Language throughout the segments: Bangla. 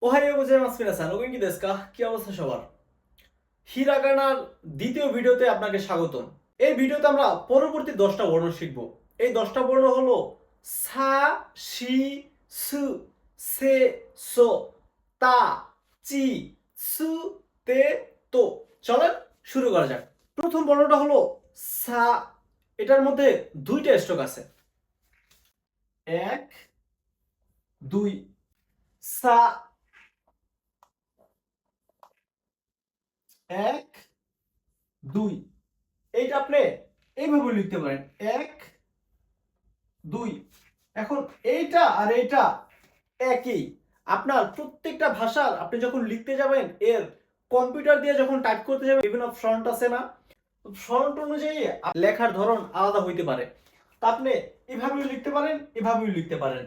ওহাইও গোজাইমাসু মিনাসান, ওগেন কি দেশু কা? কি অবস্থা সবার? হিরাগানার দ্বিতীয় ভিডিওতে আপনাকে স্বাগতম। এই ভিডিওতে আমরা পরবর্তী 10টা বর্ণ শিখব। এই 10টা বর্ণ হলো সা, শি, সু, সে, সো, তা, চি, সু, তে, তো। চলেন শুরু করা যাক। প্রথম বর্ণটা হলো সা। এটার মধ্যে দুইটা স্ট্রোক আছে। 1 2 সা 1 2। এইটা আপনি এইভাবে লিখতে পারেন 1 2। এখন এইটা আর এইটা একই। আপনার প্রত্যেকটা ভাষার আপনি যখন লিখতে যাবেন এর কম্পিউটার দিয়ে যখন টাইপ করতে যাবেন বিভিন্ন ফন্ট আছে না, ফন্ট অনুযায়ী লেখার ধরন আলাদা হইতে পারে। তা আপনি এভাবেও লিখতে পারেন, এভাবেও লিখতে পারেন।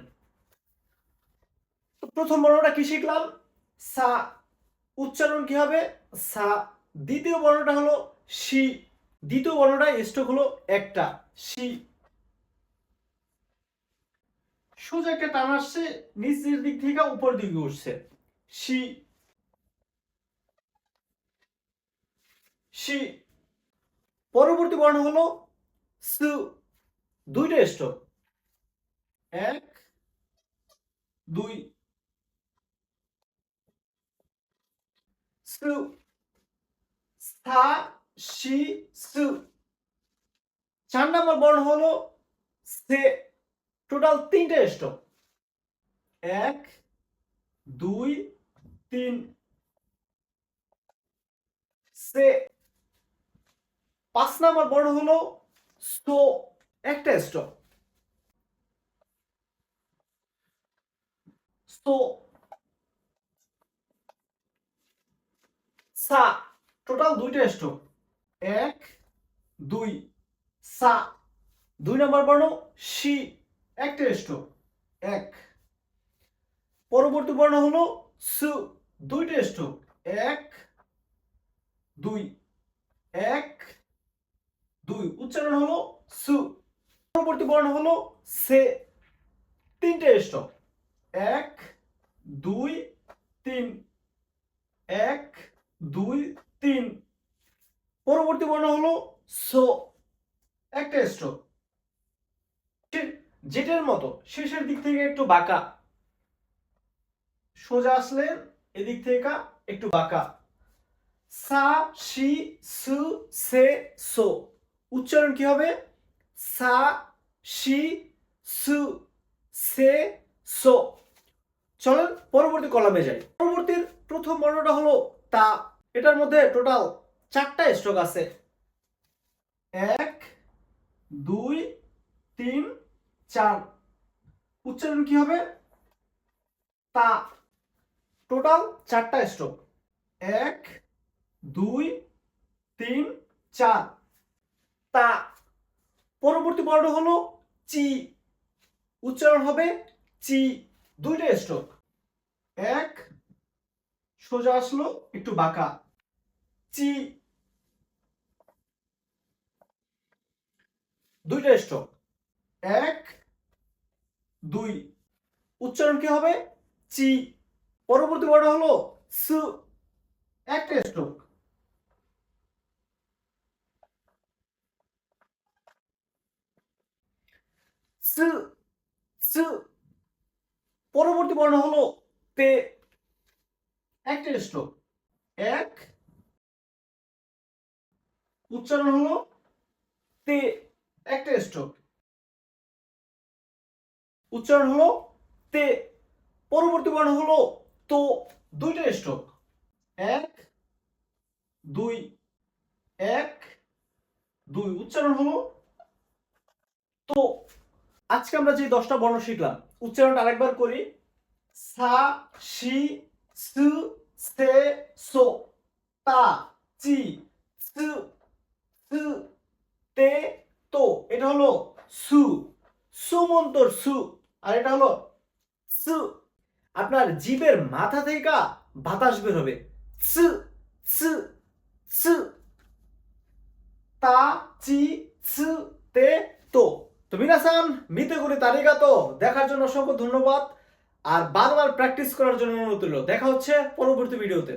তো প্রথম বর্ণটা কি শিখলাম? সা। উচ্চারণ কি হবে? সা। দ্বিতীয় বর্ণটা হলো শি। দ্বিতীয় বর্ণটা স্ট্রোক হলো একটা, শি। সোজা একটা টান আসছে, নিচের দিক থেকে উপর দিকে উঠছে, শি। শি। পরবর্তী বর্ণ হলো সু। দুইটা স্ট্রোক, 1 2। সু। সা, শি, সু। 4 নম্বর বর্ণ হলো সে। টোটাল 3টা স্ট্রোক, 1 2 3। সে। 5 নম্বর বর্ণ হলো সো। একটা স্ট্রোক, সো। সা। টোটাল দুইটা স্ট্রোক, 1 2 সা। 2 নম্বর বর্ণ শি। একটা স্ট্রোক, 1। পরবর্তী বর্ণ হলো সু। দুইটা স্ট্রোক, 1 2 1 2। উচ্চারণ হলো সু। পরবর্তী বর্ণ হলো সে। তিনটে স্ট্রোক, 1 2 3 1 2 3। পরবর্তী বর্ণ হলো সো। একটা স্ট্রোক, জেটের মতো শেষের দিক থেকে একটু বাঁকা, সোজা আসলে এদিক থেকে একটু বাঁকা। সা, শি, সু, সে, সো। উচ্চারণ কি হবে? সা, শি, সু, সে, সো। চলেন পরবর্তী কলামে যাই। পরবর্তীর প্রথম বর্ণটা হলো তা। এটার মধ্যে টোটাল 4টা স্ট্রোক আছে, 1 2 3 4। উচ্চারণ কি হবে? তা। টোটাল 4টা স্ট্রোক, 1 2 3 4। তা। পরবর্তী বর্ণ হলো চি। উচ্চারণ হবে চি। দুইটা স্ট্রোক, 1 সোজা আসলো একটু বাঁকা, চি। দুইটা স্ট্রোক, 1 2। উচ্চারণ কি হবে? চি। পরবর্তী বর্ণ হলো সু। একটা স্ট্রোক, সু সু। পরবর্তী বর্ণ হলো তে। একটা স্ট্রোক, 1। উচ্চারণ হলো তে। একটা স্ট্রোক, উচ্চারণ হলো তে। পরবর্তী বর্ণ হলো তো। দুইটা স্ট্রোক, 1 2 1 2। উচ্চারণ হলো তো। আজকে আমরা যে 10টা বর্ণ শিখলাম, উচ্চারণটা আরেকবার করি। সা, শি, সু, সে, সো, তা, চি, সু, সু, তে, তো। এটা হলো সু। সুমন্তর সু। আর এটা হলো সু। আপনার জিভের মাথা থেকে বাতাস বের হবে, সু সু সু। তা, চি, সু, তে, তো। তো মিনাসান মিতে করে তারিগাতো দেখার জন্য অসংখ্য ধন্যবাদ। আর বারবার প্র্যাকটিস করার জন্য অনুরোধ রইল। দেখা হচ্ছে পরবর্তী ভিডিওতে।